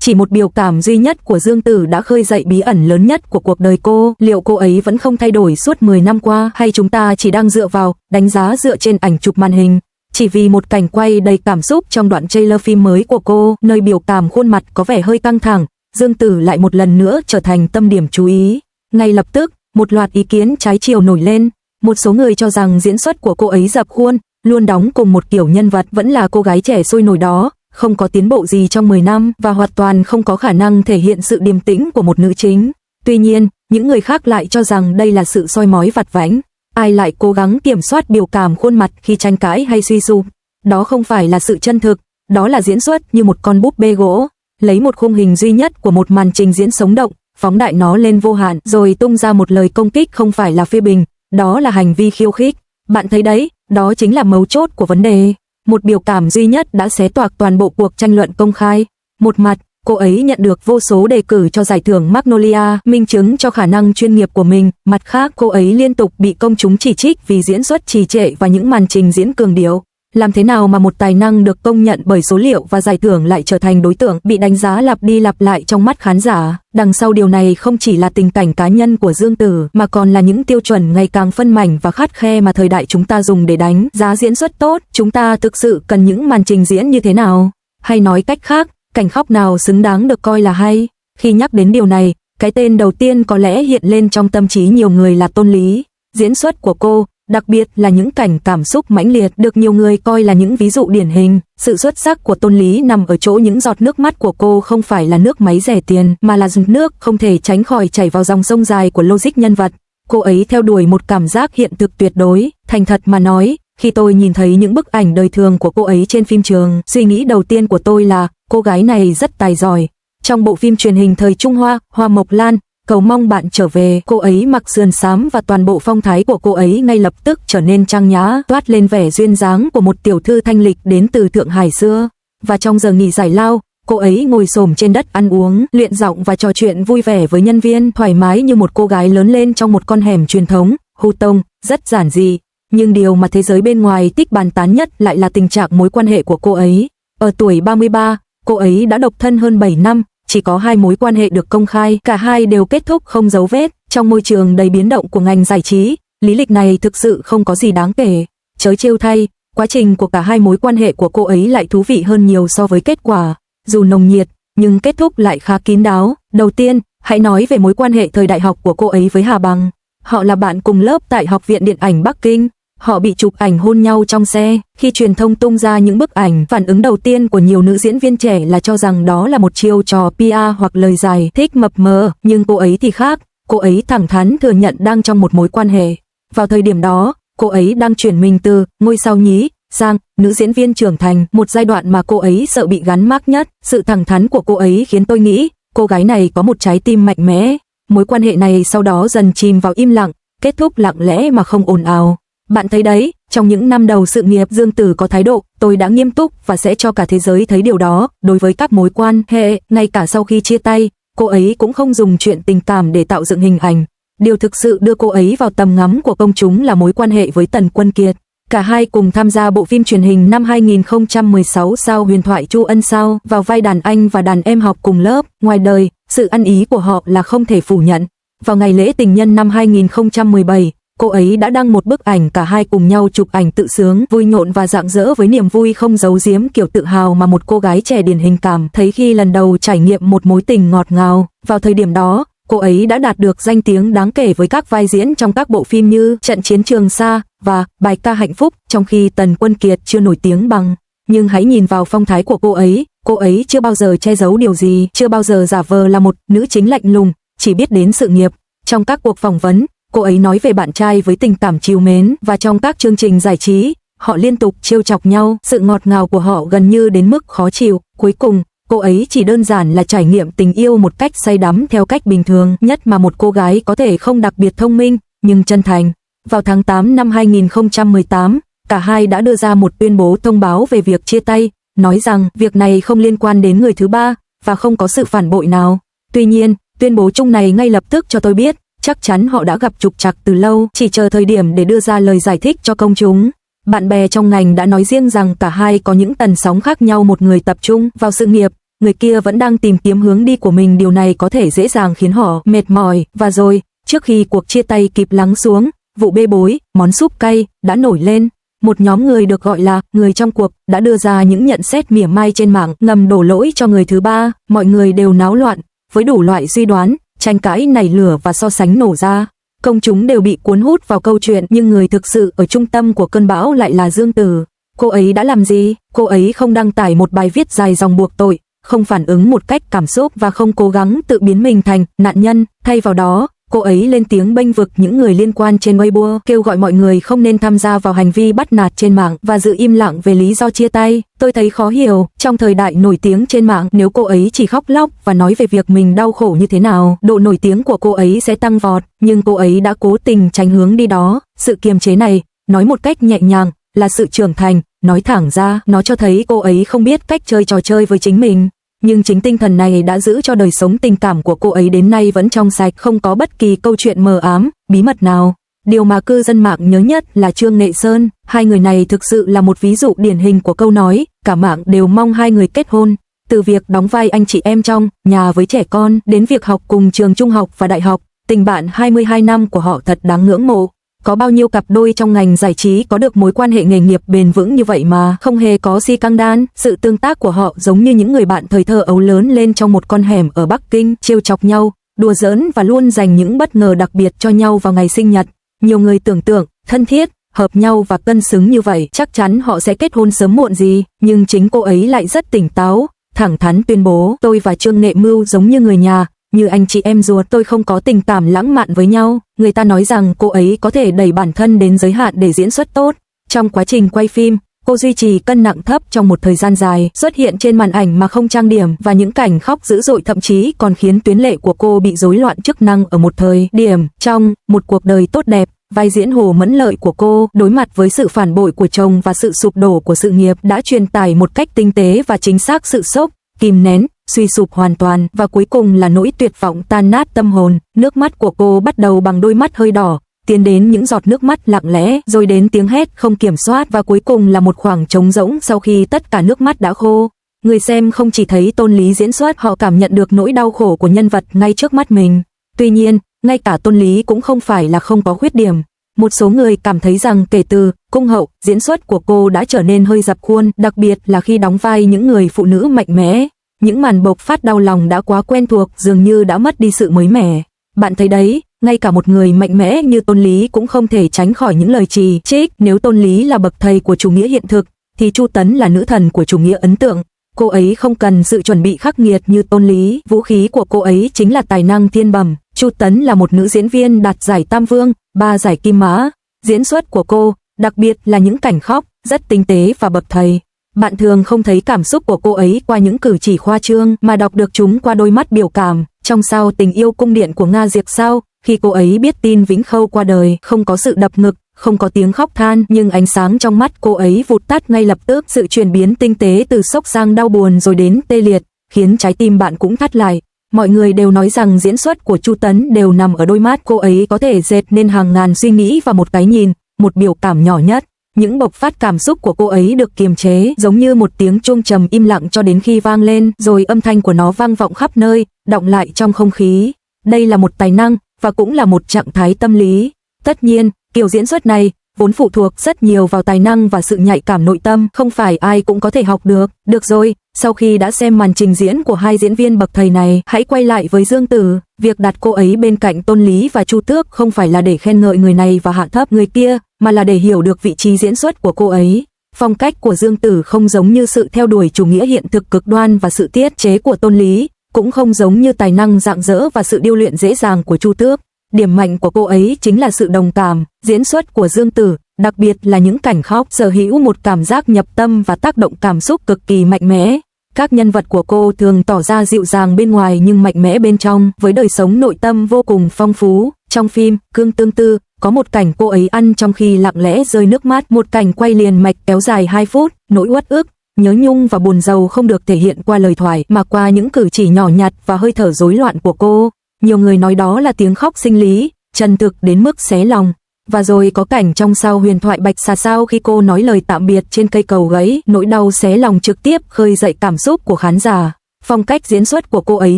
Chỉ một biểu cảm duy nhất của Dương Tử đã khơi dậy bí ẩn lớn nhất của cuộc đời cô. Liệu cô ấy vẫn không thay đổi suốt 10 năm qua, hay chúng ta chỉ đang dựa vào đánh giá dựa trên ảnh chụp màn hình? Chỉ vì một cảnh quay đầy cảm xúc trong đoạn trailer phim mới của cô, nơi biểu cảm khuôn mặt có vẻ hơi căng thẳng, Dương Tử lại một lần nữa trở thành tâm điểm chú ý. Ngay lập tức, một loạt ý kiến trái chiều nổi lên. Một số người cho rằng diễn xuất của cô ấy dập khuôn, luôn đóng cùng một kiểu nhân vật, vẫn là cô gái trẻ sôi nổi đó, không có tiến bộ gì trong 10 năm và hoàn toàn không có khả năng thể hiện sự điềm tĩnh của một nữ chính. Tuy nhiên, những người khác lại cho rằng đây là sự soi mói vặt vãnh. Ai lại cố gắng kiểm soát biểu cảm khuôn mặt khi tranh cãi hay suy sụp. Đó không phải là sự chân thực, đó là diễn xuất như một con búp bê gỗ, lấy một khung hình duy nhất của một màn trình diễn sống động, phóng đại nó lên vô hạn rồi tung ra một lời công kích không phải là phê bình, đó là hành vi khiêu khích. Bạn thấy đấy, đó chính là mấu chốt của vấn đề. Một biểu cảm duy nhất đã xé toạc toàn bộ cuộc tranh luận công khai. Một mặt, cô ấy nhận được vô số đề cử cho giải thưởng Magnolia, minh chứng cho khả năng chuyên nghiệp của mình. Mặt khác, cô ấy liên tục bị công chúng chỉ trích vì diễn xuất trì trệ và những màn trình diễn cường điệu. Làm thế nào mà một tài năng được công nhận bởi số liệu và giải thưởng lại trở thành đối tượng bị đánh giá lặp đi lặp lại trong mắt khán giả? Đằng sau điều này không chỉ là tình cảnh cá nhân của Dương Tử, mà còn là những tiêu chuẩn ngày càng phân mảnh và khắt khe mà thời đại chúng ta dùng để đánh giá diễn xuất tốt. Chúng ta thực sự cần những màn trình diễn như thế nào? Hay nói cách khác, cảnh khóc nào xứng đáng được coi là hay? Khi nhắc đến điều này, cái tên đầu tiên có lẽ hiện lên trong tâm trí nhiều người là Tôn Lý. Diễn xuất của cô, đặc biệt là những cảnh cảm xúc mãnh liệt, được nhiều người coi là những ví dụ điển hình. Sự xuất sắc của Tôn Lý nằm ở chỗ những giọt nước mắt của cô không phải là nước máy rẻ tiền, mà là giọt nước không thể tránh khỏi chảy vào dòng sông dài của logic nhân vật. Cô ấy theo đuổi một cảm giác hiện thực tuyệt đối. Thành thật mà nói, khi tôi nhìn thấy những bức ảnh đời thường của cô ấy trên phim trường, suy nghĩ đầu tiên của tôi là cô gái này rất tài giỏi. Trong bộ phim truyền hình thời Trung Hoa, Hoa Mộc Lan, Cầu mong bạn trở về, cô ấy mặc sườn xám và toàn bộ phong thái của cô ấy ngay lập tức trở nên trang nhã, toát lên vẻ duyên dáng của một tiểu thư thanh lịch đến từ Thượng Hải xưa. Và trong giờ nghỉ giải lao, cô ấy ngồi xổm trên đất ăn uống, luyện giọng và trò chuyện vui vẻ với nhân viên, thoải mái như một cô gái lớn lên trong một con hẻm truyền thống, Hu Tông, rất giản dị. Nhưng điều mà thế giới bên ngoài thích bàn tán nhất lại là tình trạng mối quan hệ của cô ấy. Ở tuổi 33, cô ấy đã độc thân hơn 7 năm. Chỉ có 2 mối quan hệ được công khai, cả hai đều kết thúc không dấu vết. Trong môi trường đầy biến động của ngành giải trí, lý lịch này thực sự không có gì đáng kể. Chớ trêu thay, quá trình của cả 2 mối quan hệ của cô ấy lại thú vị hơn nhiều so với kết quả. Dù nồng nhiệt, nhưng kết thúc lại khá kín đáo. Đầu tiên, hãy nói về mối quan hệ thời đại học của cô ấy với Hà Bằng. Họ là bạn cùng lớp tại Học viện Điện ảnh Bắc Kinh. Họ bị chụp ảnh hôn nhau trong xe. Khi truyền thông tung ra những bức ảnh, phản ứng đầu tiên của nhiều nữ diễn viên trẻ là cho rằng đó là một chiêu trò PR hoặc lời giải thích mập mờ, nhưng cô ấy thì khác, cô ấy thẳng thắn thừa nhận đang trong một mối quan hệ. Vào thời điểm đó, cô ấy đang chuyển mình từ ngôi sao nhí sang nữ diễn viên trưởng thành, một giai đoạn mà cô ấy sợ bị gắn mác nhất. Sự thẳng thắn của cô ấy khiến tôi nghĩ, cô gái này có một trái tim mạnh mẽ. Mối quan hệ này sau đó dần chìm vào im lặng, kết thúc lặng lẽ mà không ồn ào. Bạn thấy đấy, trong những năm đầu sự nghiệp Dương Tử có thái độ, tôi đã nghiêm túc và sẽ cho cả thế giới thấy điều đó. Đối với các mối quan hệ, ngay cả sau khi chia tay, cô ấy cũng không dùng chuyện tình cảm để tạo dựng hình ảnh. Điều thực sự đưa cô ấy vào tầm ngắm của công chúng là mối quan hệ với Tần Quân Kiệt. Cả hai cùng tham gia bộ phim truyền hình năm 2016 Sao Huyền Thoại Chu Ân Sao, vào vai đàn anh và đàn em học cùng lớp. Ngoài đời, sự ăn ý của họ là không thể phủ nhận. Vào ngày lễ tình nhân năm 2017, cô ấy đã đăng một bức ảnh cả hai cùng nhau chụp ảnh tự sướng, vui nhộn và rạng rỡ với niềm vui không giấu giếm kiểu tự hào mà một cô gái trẻ điển hình cảm thấy khi lần đầu trải nghiệm một mối tình ngọt ngào. Vào thời điểm đó, cô ấy đã đạt được danh tiếng đáng kể với các vai diễn trong các bộ phim như Trận Chiến Trường Sa và Bài ca hạnh phúc, trong khi Tần Quân Kiệt chưa nổi tiếng bằng. Nhưng hãy nhìn vào phong thái của cô ấy chưa bao giờ che giấu điều gì, chưa bao giờ giả vờ là một nữ chính lạnh lùng, chỉ biết đến sự nghiệp. Trong các cuộc phỏng vấn, cô ấy nói về bạn trai với tình cảm trìu mến, và trong các chương trình giải trí, họ liên tục trêu chọc nhau, sự ngọt ngào của họ gần như đến mức khó chịu. Cuối cùng, cô ấy chỉ đơn giản là trải nghiệm tình yêu một cách say đắm theo cách bình thường nhất mà một cô gái có thể, không đặc biệt thông minh, nhưng chân thành. Vào tháng 8 năm 2018, cả hai đã đưa ra một tuyên bố thông báo về việc chia tay, nói rằng việc này không liên quan đến người thứ ba và không có sự phản bội nào. Tuy nhiên, tuyên bố chung này ngay lập tức cho tôi biết, chắc chắn họ đã gặp trục trặc từ lâu, chỉ chờ thời điểm để đưa ra lời giải thích cho công chúng. Bạn bè trong ngành đã nói riêng rằng cả hai có những tần sóng khác nhau, một người tập trung vào sự nghiệp, người kia vẫn đang tìm kiếm hướng đi của mình, điều này có thể dễ dàng khiến họ mệt mỏi. Và rồi, trước khi cuộc chia tay kịp lắng xuống, vụ bê bối, món súp cay đã nổi lên. Một nhóm người được gọi là người trong cuộc đã đưa ra những nhận xét mỉa mai trên mạng, ngầm đổ lỗi cho người thứ ba. Mọi người đều náo loạn với đủ loại suy đoán, tranh cãi nảy lửa và so sánh nổ ra. Công chúng đều bị cuốn hút vào câu chuyện, nhưng người thực sự ở trung tâm của cơn bão lại là Dương Tử. Cô ấy đã làm gì? Cô ấy không đăng tải một bài viết dài dòng buộc tội, không phản ứng một cách cảm xúc và không cố gắng tự biến mình thành nạn nhân. Thay vào đó, cô ấy lên tiếng bênh vực những người liên quan trên Weibo, kêu gọi mọi người không nên tham gia vào hành vi bắt nạt trên mạng và giữ im lặng về lý do chia tay. Tôi thấy khó hiểu, trong thời đại nổi tiếng trên mạng, nếu cô ấy chỉ khóc lóc và nói về việc mình đau khổ như thế nào, độ nổi tiếng của cô ấy sẽ tăng vọt, nhưng cô ấy đã cố tình tránh hướng đi đó. Sự kiềm chế này, nói một cách nhẹ nhàng, là sự trưởng thành, nói thẳng ra, nó cho thấy cô ấy không biết cách chơi trò chơi với chính mình. Nhưng chính tinh thần này đã giữ cho đời sống tình cảm của cô ấy đến nay vẫn trong sạch, không có bất kỳ câu chuyện mờ ám, bí mật nào. Điều mà cư dân mạng nhớ nhất là Trương Nghệ Sơn. Hai người này thực sự là một ví dụ điển hình của câu nói, cả mạng đều mong hai người kết hôn. Từ việc đóng vai anh chị em trong Nhà với trẻ con đến việc học cùng trường trung học và đại học, tình bạn 22 năm của họ thật đáng ngưỡng mộ. Có bao nhiêu cặp đôi trong ngành giải trí có được mối quan hệ nghề nghiệp bền vững như vậy mà không hề có scandal. Sự tương tác của họ giống như những người bạn thời thơ ấu lớn lên trong một con hẻm ở Bắc Kinh, trêu chọc nhau, đùa giỡn và luôn dành những bất ngờ đặc biệt cho nhau vào ngày sinh nhật. Nhiều người tưởng tượng, thân thiết, hợp nhau và cân xứng như vậy, chắc chắn họ sẽ kết hôn sớm muộn gì, nhưng chính cô ấy lại rất tỉnh táo, thẳng thắn tuyên bố, tôi và Trương Nghệ Mưu giống như người nhà, như anh chị em ruột, tôi không có tình cảm lãng mạn với nhau. Người ta nói rằng cô ấy có thể đẩy bản thân đến giới hạn để diễn xuất tốt. Trong quá trình quay phim, cô duy trì cân nặng thấp trong một thời gian dài, xuất hiện trên màn ảnh mà không trang điểm, và những cảnh khóc dữ dội thậm chí còn khiến tuyến lệ của cô bị rối loạn chức năng ở một thời điểm. Trong Một cuộc đời tốt đẹp, vai diễn Hồ Mẫn Lợi của cô, đối mặt với sự phản bội của chồng và sự sụp đổ của sự nghiệp, đã truyền tải một cách tinh tế và chính xác sự sốc, kìm nén, suy sụp hoàn toàn, và cuối cùng là nỗi tuyệt vọng tan nát tâm hồn. Nước mắt của cô bắt đầu bằng đôi mắt hơi đỏ, tiến đến những giọt nước mắt lặng lẽ, rồi đến tiếng hét không kiểm soát, và cuối cùng là một khoảng trống rỗng sau khi tất cả nước mắt đã khô. Người xem không chỉ thấy Tôn Lý diễn xuất, họ cảm nhận được nỗi đau khổ của nhân vật ngay trước mắt mình. Tuy nhiên, ngay cả Tôn Lý cũng không phải là không có khuyết điểm. Một số người cảm thấy rằng kể từ Cung Hậu, diễn xuất của cô đã trở nên hơi dập khuôn, đặc biệt là khi đóng vai những người phụ nữ mạnh mẽ. Những màn bộc phát đau lòng đã quá quen thuộc, dường như đã mất đi sự mới mẻ. Bạn thấy đấy, ngay cả một người mạnh mẽ như Tôn Lý cũng không thể tránh khỏi những lời chỉ trích. Nếu Tôn Lý là bậc thầy của chủ nghĩa hiện thực, thì Chu Tấn là nữ thần của chủ nghĩa ấn tượng. Cô ấy không cần sự chuẩn bị khắc nghiệt như Tôn Lý, vũ khí của cô ấy chính là tài năng thiên bẩm. Chu Tấn là một nữ diễn viên đạt giải Tam Vương, 3 giải Kim Mã. Diễn xuất của cô, đặc biệt là những cảnh khóc, rất tinh tế và bậc thầy. Bạn thường không thấy cảm xúc của cô ấy qua những cử chỉ khoa trương, mà đọc được chúng qua đôi mắt biểu cảm. Trong Sao Tình Yêu Cung Điện của Nga Diệp Sao, khi cô ấy biết tin Vĩnh Khâu qua đời, không có sự đập ngực, không có tiếng khóc than, nhưng ánh sáng trong mắt cô ấy vụt tắt ngay lập tức. Sự chuyển biến tinh tế từ sốc sang đau buồn rồi đến tê liệt, khiến trái tim bạn cũng thắt lại. Mọi người đều nói rằng diễn xuất của Chu Tấn đều nằm ở đôi mắt. Cô ấy có thể dệt nên hàng ngàn suy nghĩ vào một cái nhìn, một biểu cảm nhỏ nhất. Những bộc phát cảm xúc của cô ấy được kiềm chế, giống như một tiếng chuông trầm im lặng cho đến khi vang lên, rồi âm thanh của nó vang vọng khắp nơi, đọng lại trong không khí. Đây là một tài năng, và cũng là một trạng thái tâm lý. Tất nhiên, kiểu diễn xuất này vốn phụ thuộc rất nhiều vào tài năng và sự nhạy cảm nội tâm, không phải ai cũng có thể học được. Được rồi, sau khi đã xem màn trình diễn của hai diễn viên bậc thầy này, hãy quay lại với Dương Tử. Việc đặt cô ấy bên cạnh Tôn Lý và Chu Tước không phải là để khen ngợi người này và hạ thấp người kia, mà là để hiểu được vị trí diễn xuất của cô ấy. Phong cách của Dương Tử không giống như sự theo đuổi chủ nghĩa hiện thực cực đoan và sự tiết chế của Tôn Lý, cũng không giống như tài năng rạng rỡ và sự điêu luyện dễ dàng của Chu Tước. Điểm mạnh của cô ấy chính là sự đồng cảm. Diễn xuất của Dương Tử, đặc biệt là những cảnh khóc, sở hữu một cảm giác nhập tâm và tác động cảm xúc cực kỳ mạnh mẽ. Các nhân vật của cô thường tỏ ra dịu dàng bên ngoài nhưng mạnh mẽ bên trong, với đời sống nội tâm vô cùng phong phú. Trong phim Cương Tương Tư, có một cảnh cô ấy ăn trong khi lặng lẽ rơi nước mắt, một cảnh quay liền mạch kéo dài 2 phút, nỗi uất ức, nhớ nhung và buồn rầu không được thể hiện qua lời thoại, mà qua những cử chỉ nhỏ nhặt và hơi thở rối loạn của cô. Nhiều người nói đó là tiếng khóc sinh lý, chân thực đến mức xé lòng. Và rồi có cảnh trong Sao Huyền Thoại Bạch Xà Sao khi cô nói lời tạm biệt trên cây cầu gãy, nỗi đau xé lòng trực tiếp khơi dậy cảm xúc của khán giả. Phong cách diễn xuất của cô ấy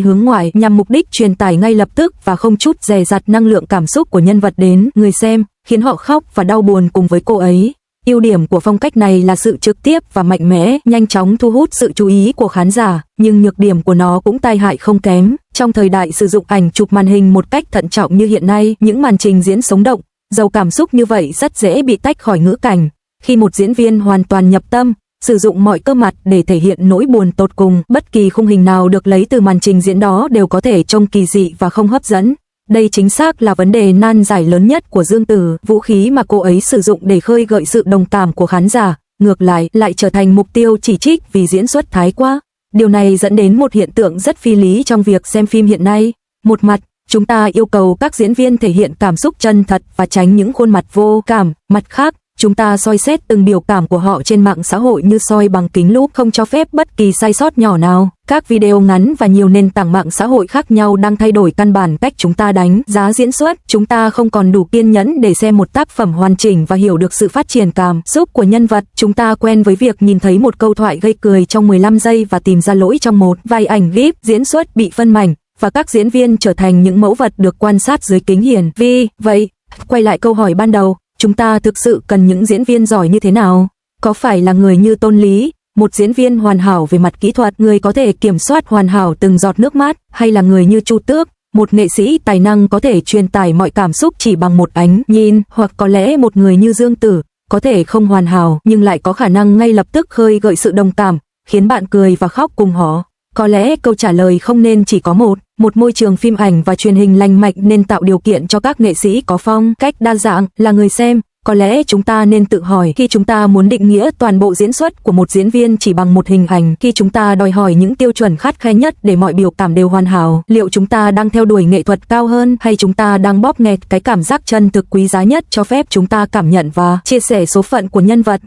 hướng ngoại nhằm mục đích truyền tải ngay lập tức và không chút dè dặt năng lượng cảm xúc của nhân vật đến người xem, khiến họ khóc và đau buồn cùng với cô ấy. Ưu điểm của phong cách này là sự trực tiếp và mạnh mẽ, nhanh chóng thu hút sự chú ý của khán giả, nhưng nhược điểm của nó cũng tai hại không kém. Trong thời đại sử dụng ảnh chụp màn hình một cách thận trọng như hiện nay, những màn trình diễn sống động, giàu cảm xúc như vậy rất dễ bị tách khỏi ngữ cảnh. Khi một diễn viên hoàn toàn nhập tâm, sử dụng mọi cơ mặt để thể hiện nỗi buồn tột cùng, bất kỳ khung hình nào được lấy từ màn trình diễn đó đều có thể trông kỳ dị và không hấp dẫn. Đây chính xác là vấn đề nan giải lớn nhất của Dương Tử, vũ khí mà cô ấy sử dụng để khơi gợi sự đồng cảm của khán giả, ngược lại trở thành mục tiêu chỉ trích vì diễn xuất thái quá. Điều này dẫn đến một hiện tượng rất phi lý trong việc xem phim hiện nay. Một mặt, chúng ta yêu cầu các diễn viên thể hiện cảm xúc chân thật và tránh những khuôn mặt vô cảm, mặt khác, chúng ta soi xét từng biểu cảm của họ trên mạng xã hội như soi bằng kính lúp, không cho phép bất kỳ sai sót nhỏ nào. Các video ngắn và nhiều nền tảng mạng xã hội khác nhau đang thay đổi căn bản cách chúng ta đánh giá diễn xuất. Chúng ta không còn đủ kiên nhẫn để xem một tác phẩm hoàn chỉnh và hiểu được sự phát triển cảm xúc của nhân vật. Chúng ta quen với việc nhìn thấy một câu thoại gây cười trong 15 giây và tìm ra lỗi trong một vài ảnh clip. Diễn xuất bị phân mảnh và các diễn viên trở thành những mẫu vật được quan sát dưới kính hiển vi. Vậy, quay lại câu hỏi ban đầu, chúng ta thực sự cần những diễn viên giỏi như thế nào? Có phải là người như Tôn Lý, một diễn viên hoàn hảo về mặt kỹ thuật, người có thể kiểm soát hoàn hảo từng giọt nước mắt, hay là người như Chu Tước, một nghệ sĩ tài năng có thể truyền tải mọi cảm xúc chỉ bằng một ánh nhìn, hoặc có lẽ một người như Dương Tử, có thể không hoàn hảo nhưng lại có khả năng ngay lập tức khơi gợi sự đồng cảm, khiến bạn cười và khóc cùng họ? Có lẽ câu trả lời không nên chỉ có một môi trường phim ảnh và truyền hình lành mạnh nên tạo điều kiện cho các nghệ sĩ có phong cách đa dạng. Là người xem, có lẽ chúng ta nên tự hỏi, khi chúng ta muốn định nghĩa toàn bộ diễn xuất của một diễn viên chỉ bằng một hình ảnh, khi chúng ta đòi hỏi những tiêu chuẩn khắt khe nhất để mọi biểu cảm đều hoàn hảo, liệu chúng ta đang theo đuổi nghệ thuật cao hơn, hay chúng ta đang bóp nghẹt cái cảm giác chân thực quý giá nhất cho phép chúng ta cảm nhận và chia sẻ số phận của nhân vật?